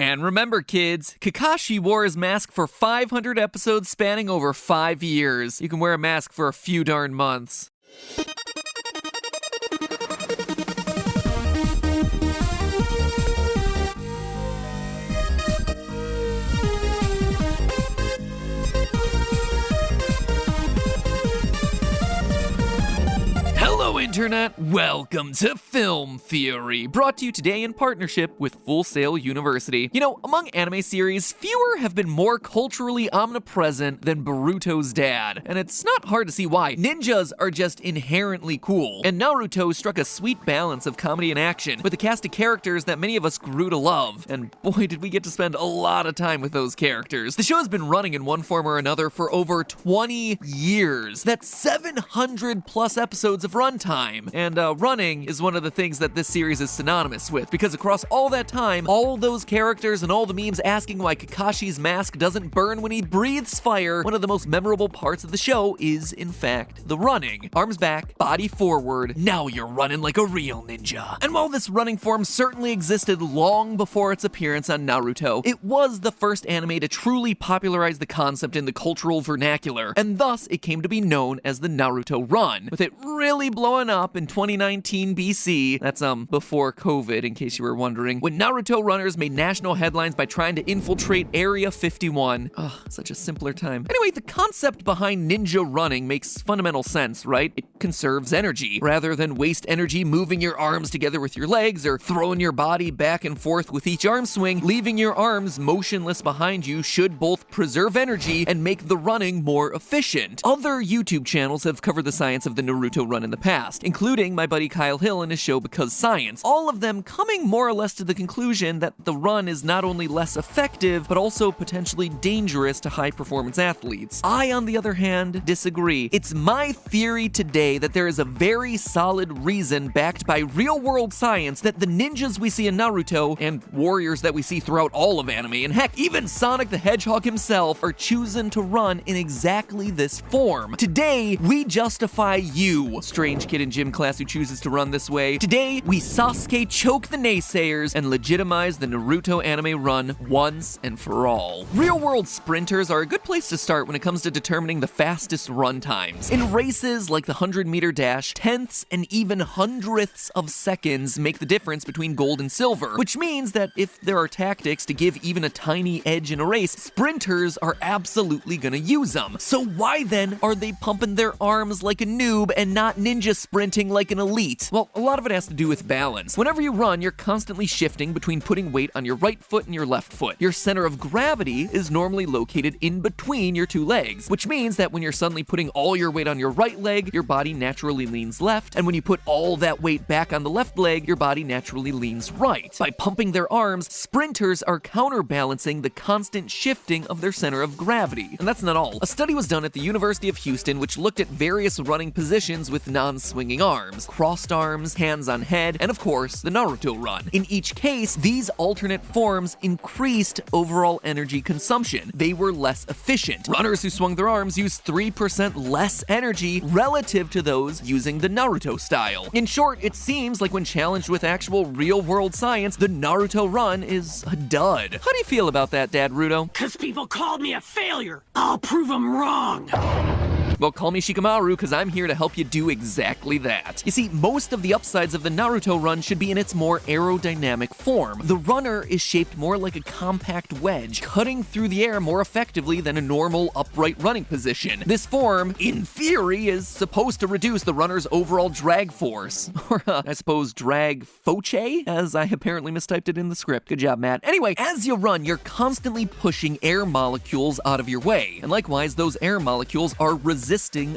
And remember, kids, Kakashi wore his mask for 500 episodes spanning over 5 years. You can wear a mask for a few darn months. Hello, Internet! Welcome to Film Theory, brought to you today in partnership with Full Sail University. You know, among anime series, fewer have been more culturally omnipresent than Boruto's dad. And it's not hard to see why. Ninjas are just inherently cool. And Naruto struck a sweet balance of comedy and action, with a cast of characters that many of us grew to love. And boy, did we get to spend a lot of time with those characters. The show has been running in one form or another for over 20 years. That's 700 plus episodes of runtime. And running is one of the things that this series is synonymous with, because across all that time, all those characters and all the memes asking why Kakashi's mask doesn't burn when he breathes fire, one of the most memorable parts of the show is, in fact, the running. Arms back, body forward, now you're running like a real ninja. And while this running form certainly existed long before its appearance on Naruto, it was the first anime to truly popularize the concept in the cultural vernacular, and thus it came to be known as the Naruto Run, with it really blowing up in 2019 BC. That's before COVID, in case you were wondering, when Naruto runners made national headlines by trying to infiltrate Area 51. Ugh, such a simpler time. Anyway, the concept behind ninja running makes fundamental sense, right? It conserves energy. Rather than waste energy moving your arms together with your legs or throwing your body back and forth with each arm swing, leaving your arms motionless behind you should both preserve energy and make the running more efficient. Other YouTube channels have covered the science of the Naruto Run in the past, including my buddy Kyle Hill in his show Because Science, all of them coming more or less to the conclusion that the run is not only less effective, but also potentially dangerous to high-performance athletes. I, on the other hand, disagree. It's my theory today that there is a very solid reason backed by real-world science that the ninjas we see in Naruto, and warriors that we see throughout all of anime, and heck, even Sonic the Hedgehog himself, are choosing to run in exactly this form. Today, we justify you, strange kid in gym class who chooses to run this way. Today, we Sasuke choke the naysayers and legitimize the Naruto anime run once and for all. Real-world sprinters are a good place to start when it comes to determining the fastest run times. In races like the 100-meter dash, tenths and even hundredths of seconds make the difference between gold and silver, which means that if there are tactics to give even a tiny edge in a race, sprinters are absolutely gonna use them. So why then are they pumping their arms like a noob and not ninja sprinting like an elite? Well, a lot of it has to do with balance. Whenever you run, you're constantly shifting between putting weight on your right foot and your left foot. Your center of gravity is normally located in between your two legs, which means that when you're suddenly putting all your weight on your right leg, your body naturally leans left, and when you put all that weight back on the left leg, your body naturally leans right. By pumping their arms, sprinters are counterbalancing the constant shifting of their center of gravity. And that's not all. A study was done at the University of Houston which looked at various running positions with non-swinging arms, crossed arms, hands on head, and of course, the Naruto Run. In each case, these alternate forms increased overall energy consumption. They were less efficient. Runners who swung their arms used 3% less energy relative to those using the Naruto style. In short, it seems like when challenged with actual real-world science, the Naruto Run is a dud. How do you feel about that, Dad Rudo? 'Cause people called me a failure. I'll prove them wrong. Well, call me Shikamaru, because I'm here to help you do exactly that. You see, most of the upsides of the Naruto Run should be in its more aerodynamic form. The runner is shaped more like a compact wedge, cutting through the air more effectively than a normal upright running position. This form, in theory, is supposed to reduce the runner's overall drag force. Or, I suppose, drag foce, as I apparently mistyped it in the script. Good job, Matt. Anyway, as you run, you're constantly pushing air molecules out of your way. And likewise, those air molecules are resisting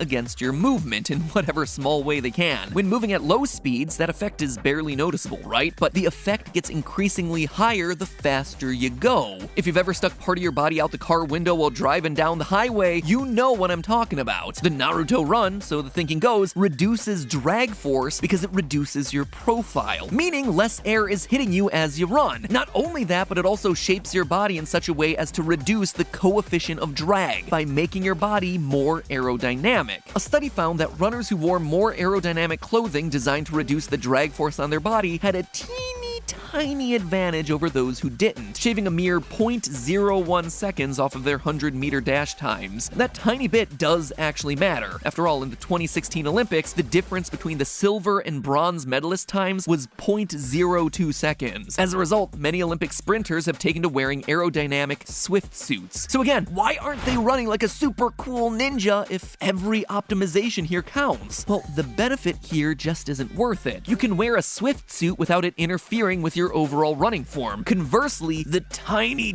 against your movement in whatever small way they can. When moving at low speeds, that effect is barely noticeable, right? But the effect gets increasingly higher the faster you go. If you've ever stuck part of your body out the car window while driving down the highway, you know what I'm talking about. The Naruto Run, so the thinking goes, reduces drag force because it reduces your profile, meaning less air is hitting you as you run. Not only that, but it also shapes your body in such a way as to reduce the coefficient of drag by making your body more aerodynamic. A study found that runners who wore more aerodynamic clothing designed to reduce the drag force on their body had a teeny tiny advantage over those who didn't, shaving a mere 0.01 seconds off of their 100-meter dash times. That tiny bit does actually matter. After all, in the 2016 Olympics, the difference between the silver and bronze medalist times was 0.02 seconds. As a result, many Olympic sprinters have taken to wearing aerodynamic Swift suits. So again, why aren't they running like a super cool ninja if every optimization here counts? Well, the benefit here just isn't worth it. You can wear a Swift suit without it interfering with your overall running form. Conversely, the tiny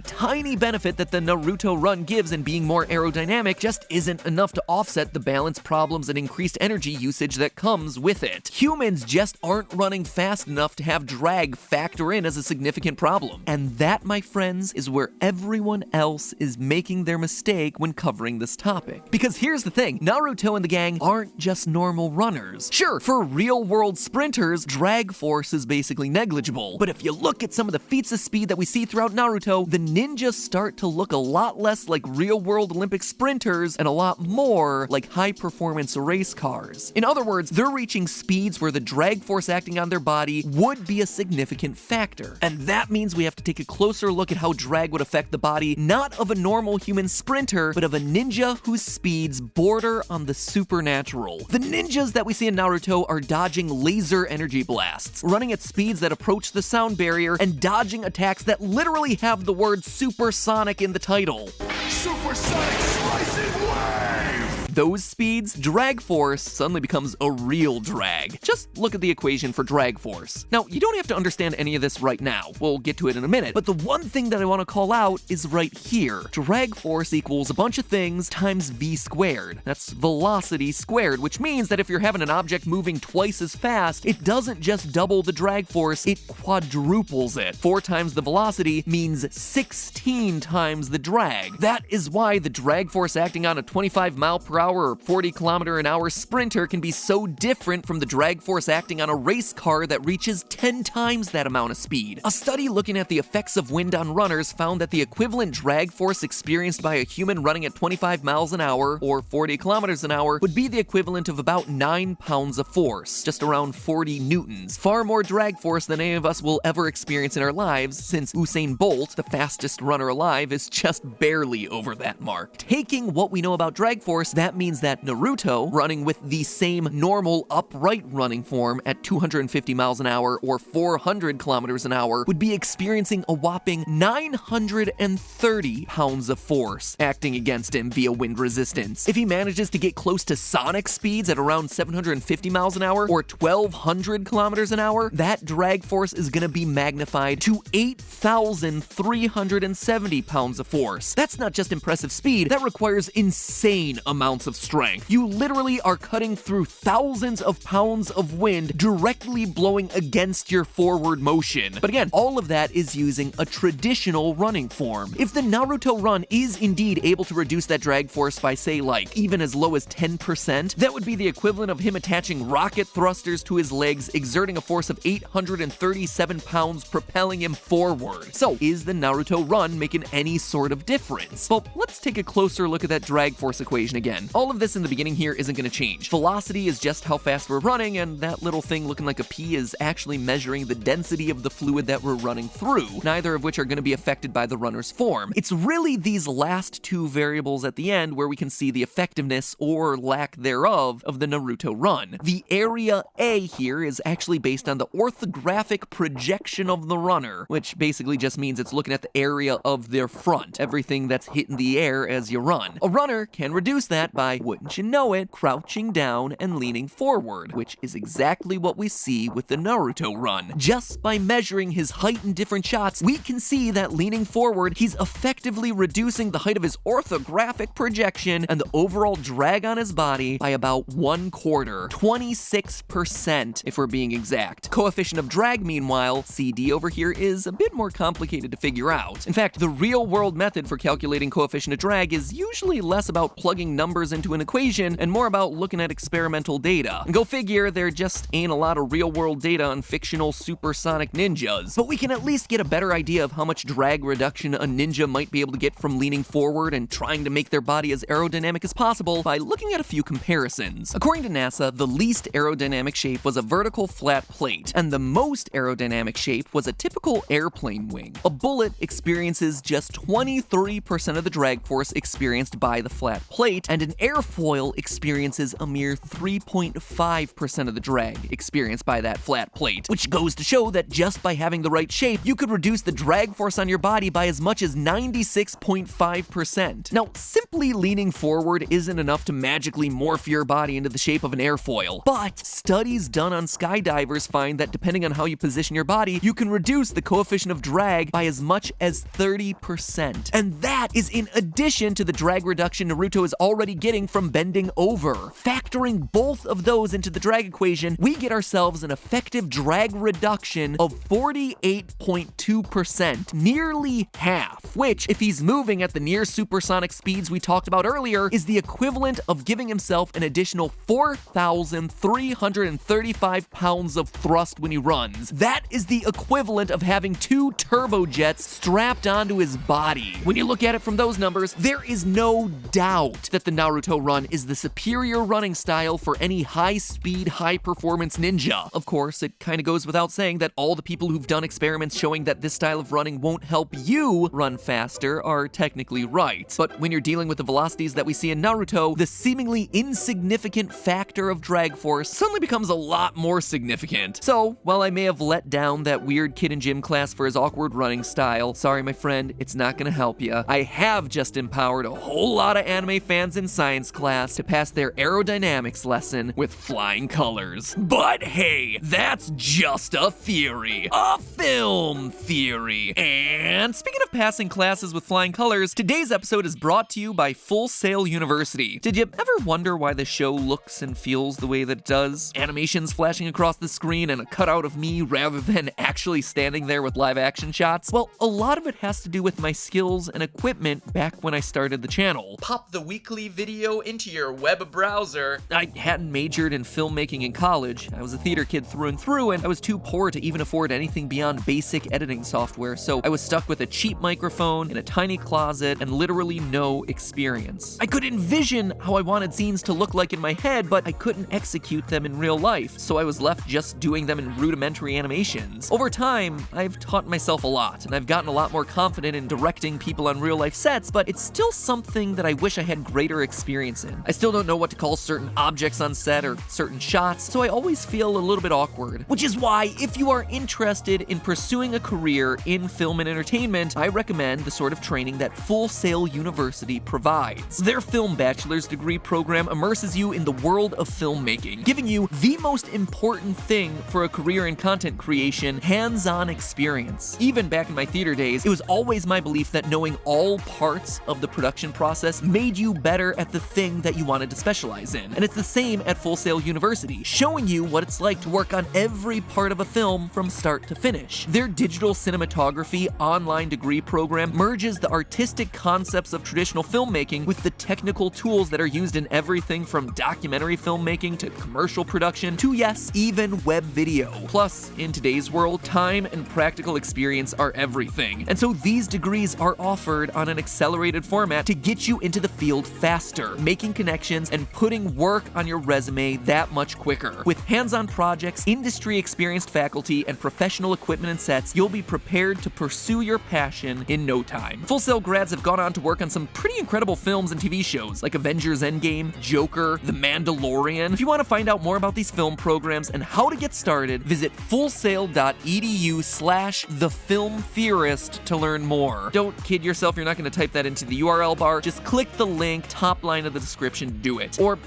benefit that the Naruto Run gives in being more aerodynamic just isn't enough to offset the balance problems and increased energy usage that comes with it. Humans just aren't running fast enough to have drag factor in as a significant problem. And that, my friends, is where everyone else is making their mistake when covering this topic. Because here's the thing, Naruto and the gang aren't just normal runners. Sure, for real-world sprinters, drag force is basically negligible. But if you look at some of the feats of speed that we see throughout Naruto, the ninjas start to look a lot less like real-world Olympic sprinters and a lot more like high-performance race cars. In other words, they're reaching speeds where the drag force acting on their body would be a significant factor. And that means we have to take a closer look at how drag would affect the body, not of a normal human sprinter, but of a ninja whose speeds border on the supernatural. The ninjas that we see in Naruto are dodging laser energy blasts, running at speeds that approach the sound barrier, and dodging attacks that literally have the word supersonic in the title. Supersonic slicing wave! Those speeds, drag force suddenly becomes a real drag. Just look at the equation for drag force. Now, you don't have to understand any of this right now. We'll get to it in a minute. But the one thing that I want to call out is right here. Drag force equals a bunch of things times v squared. That's velocity squared, which means that if you're having an object moving twice as fast, it doesn't just double the drag force, it quadruples it. 4 times the velocity means 16 times the drag. That is why the drag force acting on a 25-mile-per-hour or 40-kilometer-an-hour sprinter can be so different from the drag force acting on a race car that reaches 10 times that amount of speed. A study looking at the effects of wind on runners found that the equivalent drag force experienced by a human running at 25 miles an hour or 40 kilometers an hour would be the equivalent of about 9 pounds of force, just around 40 newtons. Far more drag force than any of us will ever experience in our lives, since Usain Bolt, the fastest runner alive, is just barely over that mark. Taking what we know about drag force, that means that Naruto, running with the same normal upright running form at 250 miles an hour or 400 kilometers an hour, would be experiencing a whopping 930 pounds of force acting against him via wind resistance. If he manages to get close to sonic speeds at around 750 miles an hour or 1200 kilometers an hour, that drag force is gonna be magnified to 8,370 pounds of force. That's not just impressive speed, that requires insane amounts of strength. You literally are cutting through thousands of pounds of wind directly blowing against your forward motion. But again, all of that is using a traditional running form. If the Naruto Run is indeed able to reduce that drag force by, say, like, even as low as 10%, that would be the equivalent of him attaching rocket thrusters to his legs, exerting a force of 837 pounds, propelling him forward. So, is the Naruto Run making any sort of difference? Well, let's take a closer look at that drag force equation again. All of this in the beginning here isn't going to change. Velocity is just how fast we're running, and that little thing looking like a P is actually measuring the density of the fluid that we're running through, neither of which are going to be affected by the runner's form. It's really these last 2 variables at the end where we can see the effectiveness or lack thereof of the Naruto Run. The area A here is actually based on the orthographic projection of the runner, which basically just means it's looking at the area of their front, everything that's hitting the air as you run. A runner can reduce that by, wouldn't you know it, crouching down and leaning forward, which is exactly what we see with the Naruto Run. Just by measuring his height in different shots, we can see that leaning forward, he's effectively reducing the height of his orthographic projection and the overall drag on his body by about 1/4, 26% if we're being exact. Coefficient of drag, meanwhile, CD over here, is a bit more complicated to figure out. In fact, the real-world method for calculating coefficient of drag is usually less about plugging numbers numbers into an equation and more about looking at experimental data. And go figure, there just ain't a lot of real-world data on fictional supersonic ninjas. But we can at least get a better idea of how much drag reduction a ninja might be able to get from leaning forward and trying to make their body as aerodynamic as possible by looking at a few comparisons. According to NASA, the least aerodynamic shape was a vertical flat plate, and the most aerodynamic shape was a typical airplane wing. A bullet experiences just 23% of the drag force experienced by the flat plate, and an airfoil experiences a mere 3.5% of the drag experienced by that flat plate, which goes to show that just by having the right shape, you could reduce the drag force on your body by as much as 96.5%. Now, simply leaning forward isn't enough to magically morph your body into the shape of an airfoil, but studies done on skydivers find that depending on how you position your body, you can reduce the coefficient of drag by as much as 30%. And that is in addition to the drag reduction Naruto is already getting from bending over. Factoring both of those into the drag equation, we get ourselves an effective drag reduction of 48.2%, nearly half, which, if he's moving at the near supersonic speeds we talked about earlier, is the equivalent of giving himself an additional 4,335 pounds of thrust when he runs. That is the equivalent of having 2 turbojets strapped onto his body. When you look at it from those numbers, there is no doubt that the Naruto Run is the superior running style for any high-speed, high-performance ninja. Of course, it kind of goes without saying that all the people who've done experiments showing that this style of running won't help you run faster are technically right. But when you're dealing with the velocities that we see in Naruto, the seemingly insignificant factor of drag force suddenly becomes a lot more significant. So, while I may have let down that weird kid in gym class for his awkward running style, sorry my friend, it's not gonna help you. I have just empowered a whole lot of anime fans in science class to pass their aerodynamics lesson with flying colors. But hey, that's just a theory. A film theory. And speaking of passing classes with flying colors, today's episode is brought to you by Full Sail University. Did you ever wonder why the show looks and feels the way that it does? Animations flashing across the screen and a cutout of me rather than actually standing there with live action shots? Well, a lot of it has to do with my skills and equipment back when I started the channel. Pop the weekly video into your web browser. I hadn't majored in filmmaking in college. I was a theater kid through and through, and I was too poor to even afford anything beyond basic editing software, so I was stuck with a cheap microphone in a tiny closet and literally no experience. I could envision how I wanted scenes to look like in my head, but I couldn't execute them in real life, so I was left just doing them in rudimentary animations. Over time, I've taught myself a lot, and I've gotten a lot more confident in directing people on real-life sets, but it's still something that I wish I had greater experience in. I still don't know what to call certain objects on set or certain shots, so I always feel a little bit awkward. Which is why, if you are interested in pursuing a career in film and entertainment, I recommend the sort of training that Full Sail University provides. Their film bachelor's degree program immerses you in the world of filmmaking, giving you the most important thing for a career in content creation, hands-on experience. Even back in my theater days, it was always my belief that knowing all parts of the production process made you better at the thing that you wanted to specialize in. And it's the same at Full Sail University, showing you what it's like to work on every part of a film from start to finish. Their digital cinematography online degree program merges the artistic concepts of traditional filmmaking with the technical tools that are used in everything from documentary filmmaking to commercial production to, yes, even web video. Plus, in today's world, time and practical experience are everything. And so these degrees are offered on an accelerated format to get you into the field faster, making connections and putting work on your resume that much quicker. With hands-on projects, industry-experienced faculty, and professional equipment and sets, you'll be prepared to pursue your passion in no time. Full Sail grads have gone on to work on some pretty incredible films and TV shows like Avengers Endgame, Joker, The Mandalorian. If you want to find out more about these film programs and how to get started, visit fullsail.edu/thefilmtheorist to learn more. Don't kid yourself, you're not going to type that into the URL bar. Just click the link, top line of the description, do it. Or,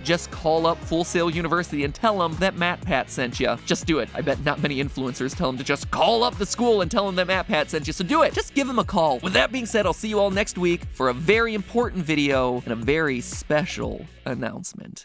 just call up Full Sail University and tell them that Matpat sent you. Just do it. I bet not many influencers tell them to just call up the school and tell them that Matpat sent you, so do it. Just give them a call. With that being said, I'll see you all next week for a very important video and a very special announcement.